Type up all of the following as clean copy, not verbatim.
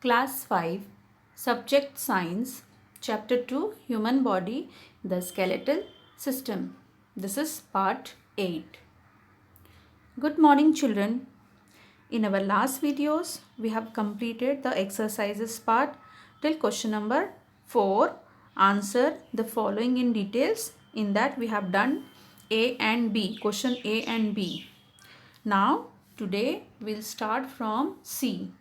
Class 5, Subject Science, Chapter 2, Human Body, the Skeletal System. This is Part 8. Good morning, children. In our last videos, we have completed the exercises part till question number 4. Answer the following in details. In that, we have done A and B, question A and B. Now, today we'll start from C.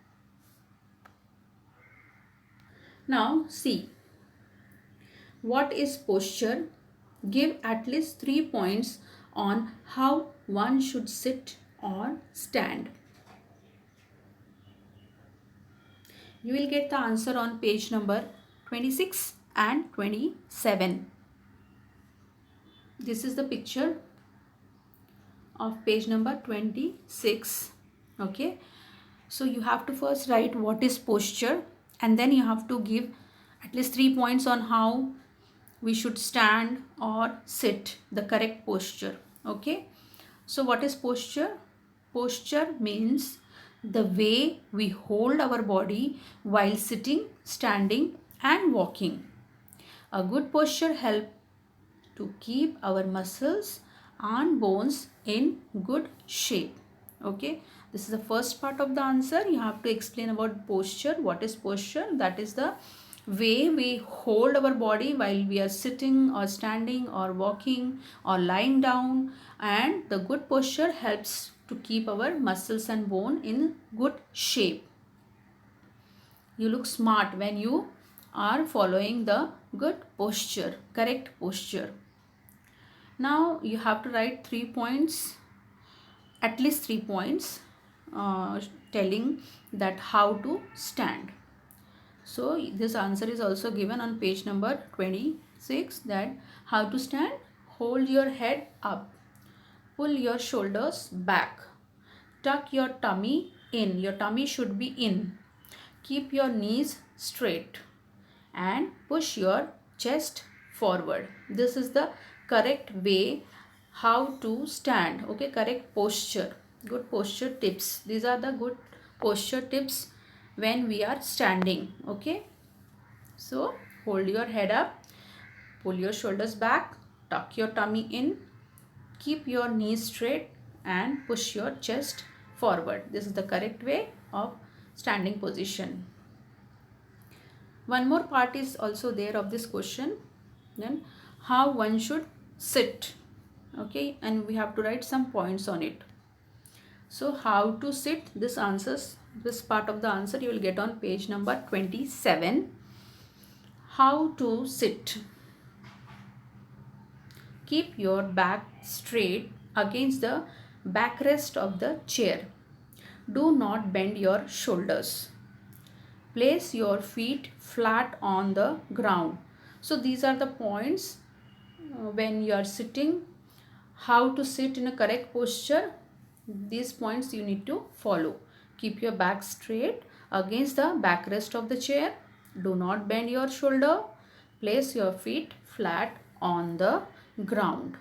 Now, C. What is posture? Give at least 3 points on how one should sit or stand. You will get the answer on page number 26 and 27. This is the picture of page number 26. Okay. So you have to first write what is posture, and then you have to give at least 3 points on how we should stand or sit, the correct posture. Okay. So what is posture? Posture means the way we hold our body while sitting, standing and walking. A good posture helps to keep our muscles and bones in good shape. Okay. This is the first part of the answer. You have to explain about posture. What is posture? That is the way we hold our body while we are sitting or standing or walking or lying down, and the good posture helps to keep our muscles and bone in good shape. You look smart when you are following the good posture, correct posture. Now you have to write 3 points, at least 3 points, telling that how to stand. So this answer is also given on page number 26, that how to stand. Hold your head up, pull your shoulders back, tuck your tummy in, your tummy should be in, keep your knees straight and push your chest forward. This is the correct way how to stand. Okay, correct posture, good posture tips. These are the good posture tips when we are standing. Okay, so hold your head up, pull your shoulders back, tuck your tummy in, keep your knees straight and push your chest forward. This is the correct way of standing position. One more part is also there of this question, then how one should sit. Okay, and we have to write some points on it. So how to sit, this answers, this part of the answer you will get on page number 27. How to sit. Keep your back straight against the backrest of the chair. Do not bend your shoulders. Place your feet flat on the ground. So these are the points when you are sitting, how to sit in a correct posture. These points you need to follow. Keep your back straight against the backrest of the chair. Do not bend your shoulder. Place your feet flat on the ground.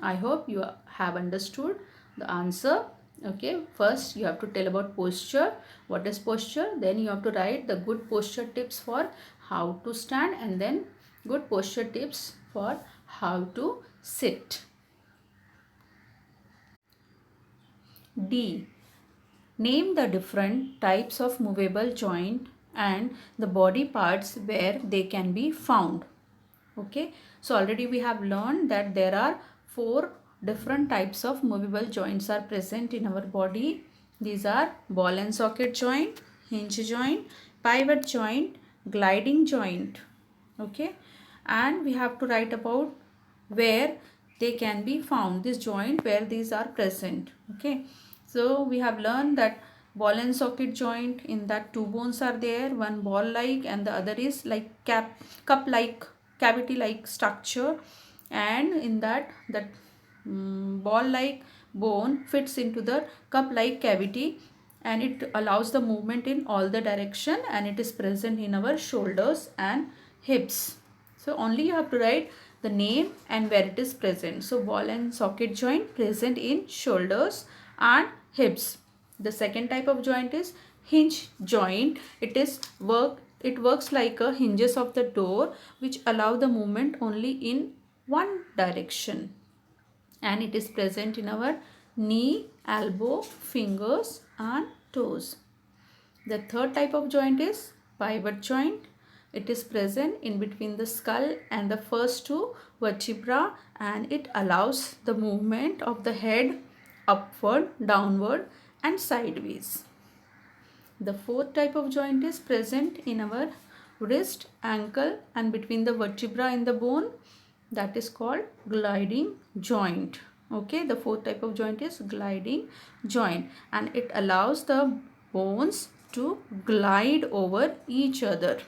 I hope you have understood the answer. Okay, first you have to tell about posture. What is posture? Then you have to write the good posture tips for how to stand, and then good posture tips for how to sit. D. Name the different types of movable joint and the body parts where they can be found. Okay, so already we have learned that there are 4 different types of movable joints are present in our body. These are ball and socket joint, hinge joint, pivot joint, gliding joint. Okay, and we have to write about where they can be found, this joint where these are present. Okay, so we have learned that ball and socket joint, in that 2 bones are there, one ball like and the other is like cup like, cavity like structure, and in that ball like bone fits into the cup like cavity, and it allows the movement in all the direction, and it is present in our shoulders and hips. So only you have to write the name and where it is present. So ball and socket joint present in shoulders and hips. The second type of joint is hinge joint. It works like a hinges of the door which allow the movement only in one direction, and it is present in our knee, elbow, fingers and toes. The third type of joint is pivot joint. It is present in between the skull and the first two vertebrae, and it allows the movement of the head upward, downward and sideways. The fourth type of joint is present in our wrist, ankle and between the vertebra in the bone. That is called gliding joint. Okay, the fourth type of joint is gliding joint, and it allows the bones to glide over each other.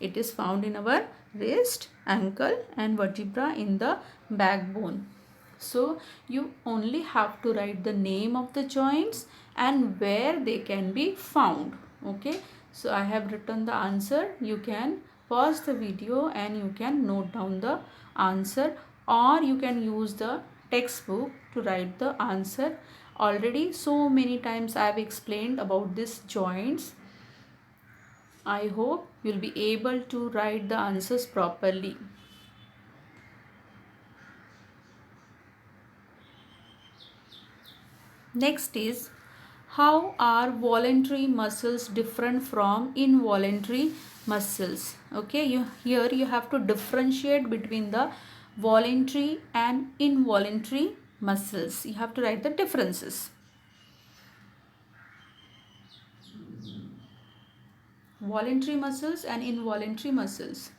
It is found in our wrist, ankle and vertebra in the backbone. So you only have to write the name of the joints and where they can be found. Okay, so I have written the answer. You can pause the video and you can note down the answer, or you can use the textbook to write the answer. Already so many times I have explained about these joints. I hope you'll be able to write the answers properly. Next is, how are voluntary muscles different from involuntary muscles? Okay, here you have to differentiate between the voluntary and involuntary muscles. You have to write the differences. Voluntary muscles and involuntary muscles.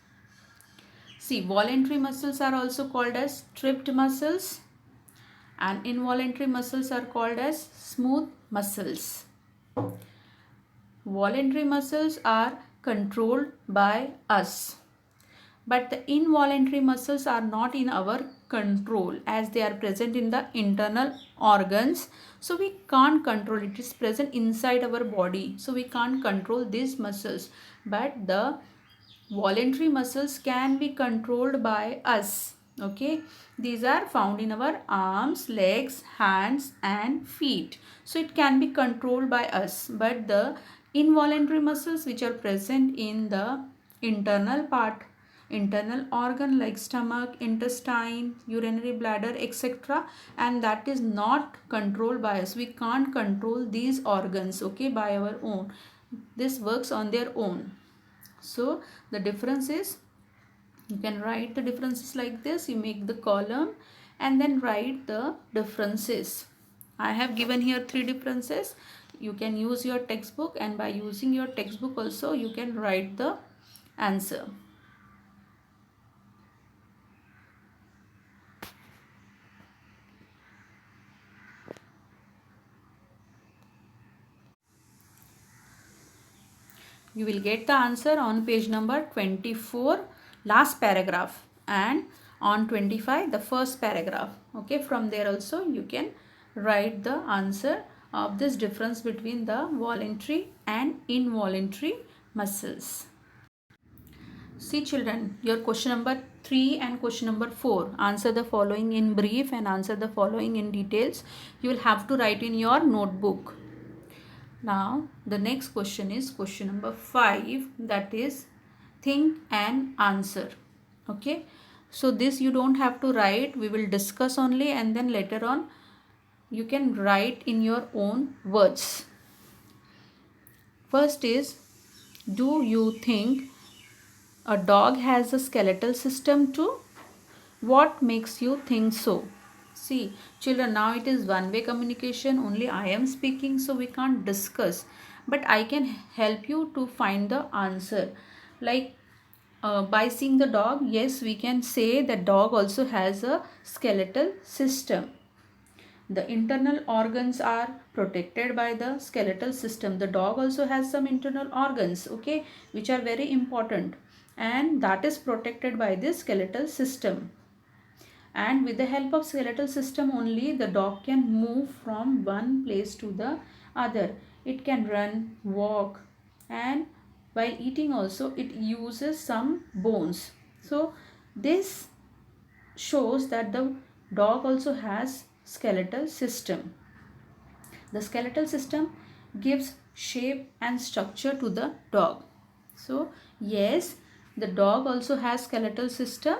See, voluntary muscles are also called as stripped muscles, and involuntary muscles are called as smooth muscles. Voluntary muscles are controlled by us, but the involuntary muscles are not in our control, as they are present in the internal organs, so we can't control it. It is present inside our body, so we can't control these muscles, but the voluntary muscles can be controlled by us. Okay, these are found in our arms, legs, hands and feet, so it can be controlled by us. But the involuntary muscles which are present in the internal organ like stomach, intestine, urinary bladder, etc., and that is not controlled by us. We can't control these organs, okay, by our own. This works on their own. So the difference is, you can write the differences like this. You make the column and then write the differences. I have given here 3 differences. You can use your textbook, and by using your textbook also you can write the answer. You will get the answer on page number 24, last paragraph, and on 25, the first paragraph. Okay, from there also you can write the answer of this difference between the voluntary and involuntary muscles. See children, your question number 3 and question number 4. Answer the following in brief and answer the following in details. You will have to write in your notebook. Now the next question is question number 5, that is think and answer. Okay, so this you don't have to write, we will discuss only, and then later on you can write in your own words. First is, do you think a dog has a skeletal system too? What makes you think so? See children, now it is one-way communication, only I am speaking, so we can't discuss, but I can help you to find the answer. Like by seeing the dog, yes, we can say that dog also has a skeletal system. The internal organs are protected by the skeletal system. The dog also has some internal organs, okay, which are very important, and that is protected by this skeletal system. And with the help of skeletal system only, the dog can move from one place to the other. It can run, walk, and while eating also it uses some bones. So this shows that the dog also has skeletal system. The skeletal system gives shape and structure to the dog. So yes, the dog also has skeletal system.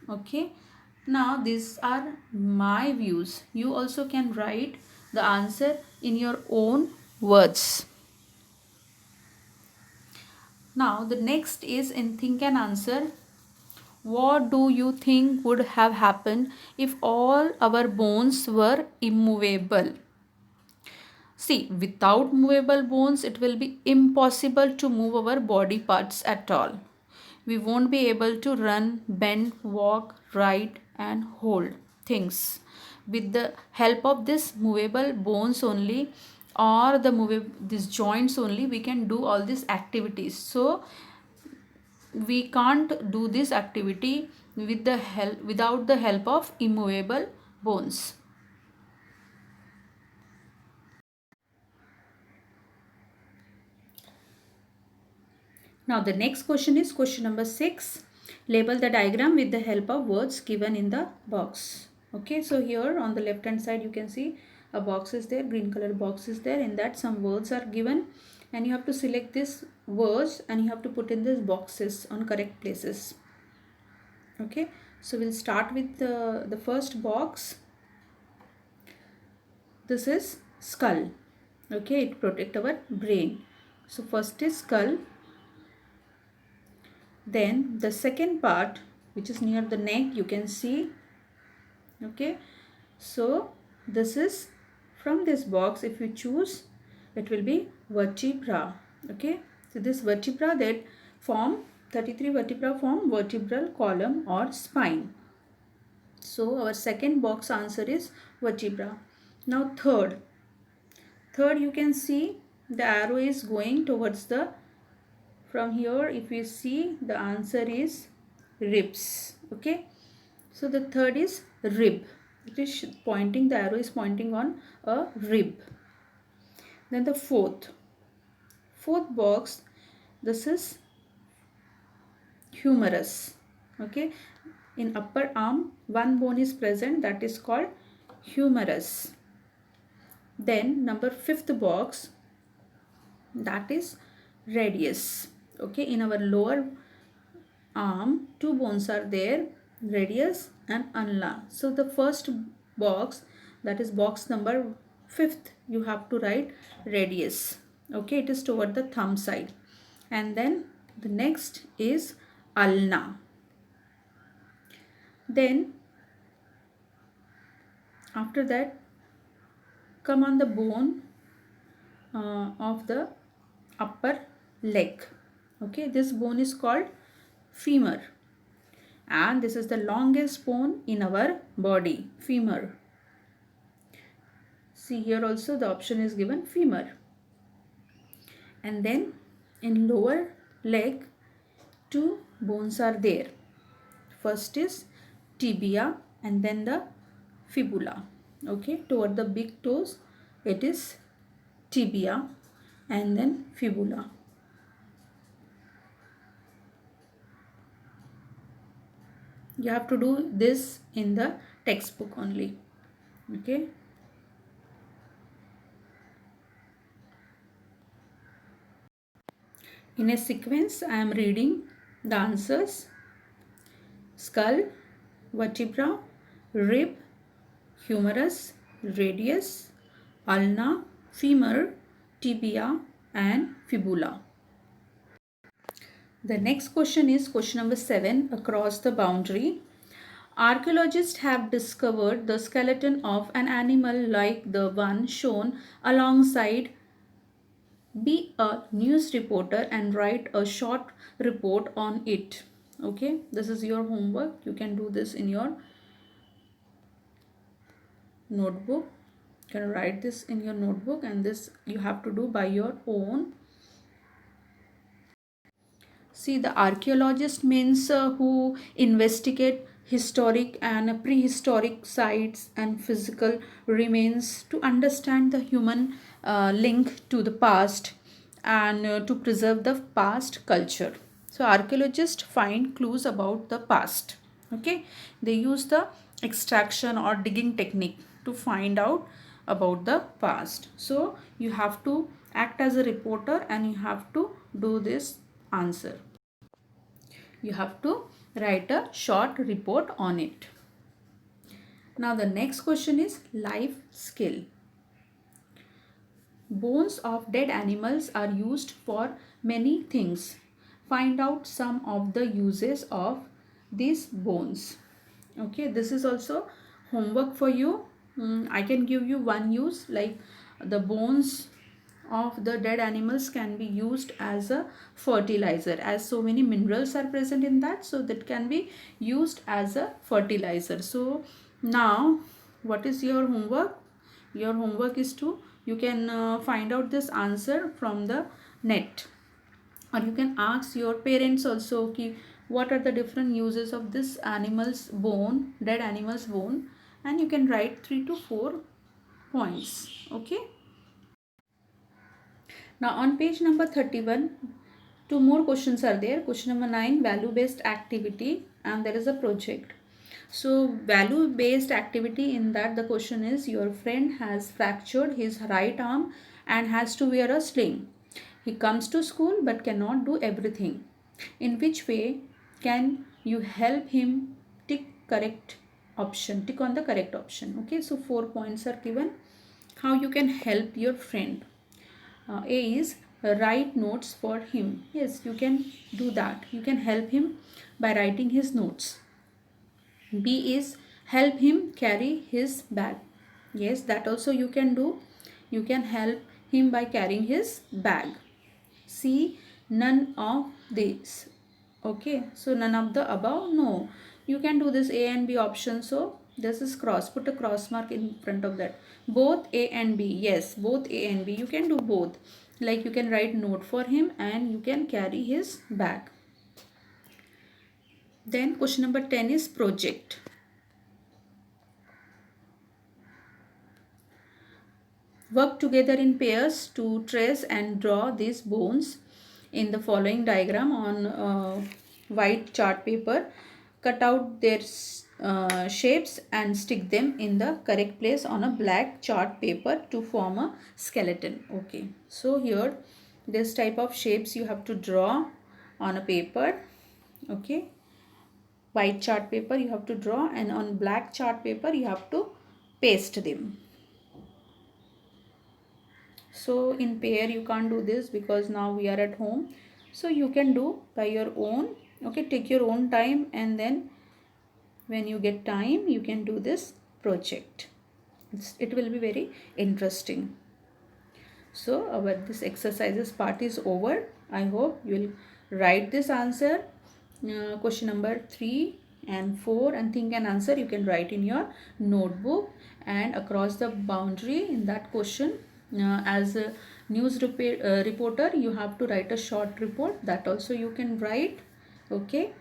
Okay, now these are my views. You also can write the answer in your own words. Now the next is in think and answer. What do you think would have happened if all our bones were immovable? See, without movable bones, it will be impossible to move our body parts at all. We won't be able to run, bend, walk, write, and hold things. With the help of this movable bones only, or the movable these joints only, we can do all these activities. So we can't do this activity with the help without the help of immovable bones. Now the next question is question number 6. Label the diagram with the help of words given in the box. Okay, so here on the left hand side you can see a box is there, green color box is there. In that some words are given and you have to select these words and you have to put in these boxes on correct places. Okay, so we'll start with the first box. This is skull. Okay, it protects our brain. So first is skull. Then the second part, which is near the neck, you can see. Okay, so this is from this box. If you choose, it will be vertebra. Okay, so this vertebra that form 33 vertebra form vertebral column or spine. So our second box answer is vertebra. Now third you can see the arrow is going towards the, from here if you see the answer is ribs. Okay, so the third is rib. It is pointing, the arrow is pointing on a rib. Then the fourth box, this is humerus. Okay, in upper arm one bone is present, that is called humerus. Then number fifth box, that is radius. Okay, in our lower arm two bones are there, radius and ulna. So the first box, that is box number 5th, you have to write radius. Okay, it is toward the thumb side. And then the next is ulna. Then after that come on the bone of the upper leg. Okay, this bone is called femur and this is the longest bone in our body, femur. See here also the option is given femur. And then in lower leg two bones are there. First is tibia and then the fibula. Okay, toward the big toes it is tibia and then fibula. You have to do this in the textbook only. Okay, in a sequence I am reading the answers: skull, vertebra, rib, humerus, radius, ulna, femur, tibia and fibula. The next question is question number 7, across the boundary. Archaeologists have discovered the skeleton of an animal like the one shown alongside. Be a news reporter and write a short report on it. Okay, this is your homework. You can do this in your notebook. You can write this in your notebook and this you have to do by your own. See, the archaeologist means who investigate historic and prehistoric sites and physical remains to understand the human link to the past and to preserve the past culture. So archaeologists find clues about the past. Okay, they use the extraction or digging technique to find out about the past. So you have to act as a reporter and you have to do this answer. You have to write a short report on it. Now the next question is life skill. Bones of dead animals are used for many things. Find out some of the uses of these bones. Okay, this is also homework for you. I can give you one use, like the bones of the dead animals can be used as a fertilizer, as so many minerals are present in that, so that can be used as a fertilizer. So now what is your homework? Your homework is to, you can find out this answer from the net, or you can ask your parents also ki, what are the different uses of this animal's bone, dead animal's bone, and you can write 3 to 4 points. Okay. Now on page number 31, two more questions are there. Question number 9, value based activity, and there is a project. So value based activity, in that the question is, your friend has fractured his right arm and has to wear a sling. He comes to school but cannot do everything. In which way can you help him? Tick correct option. Tick on the correct option. Okay, so 4 points are given. How you can help your friend? A is write notes for him. Yes, you can do that. You can help him by writing his notes. B is help him carry his bag. Yes, that also you can do. You can help him by carrying his bag. C, none of these. Okay, so none of the above. No, you can do this A and B option. So this is cross. Put a cross mark in front of that. Both A and B. Yes, both A and B. You can do both. Like you can write note for him and you can carry his bag. Then question number 10 is project. Work together in pairs to trace and draw these bones in the following diagram on white chart paper. Cut out their shapes and stick them in the correct place on a black chart paper to form a skeleton. Okay, so here this type of shapes you have to draw on a paper. Okay, white chart paper you have to draw, and on black chart paper you have to paste them. So in pair you can't do this because now we are at home, so you can do by your own. Okay, take your own time, and then when you get time you can do this project. It will be very interesting. So our this exercises part is over. I hope you will write this answer, question number 3 and 4, and think and answer you can write in your notebook, and across the boundary in that question, as a news reporter you have to write a short report, that also you can write. Okay,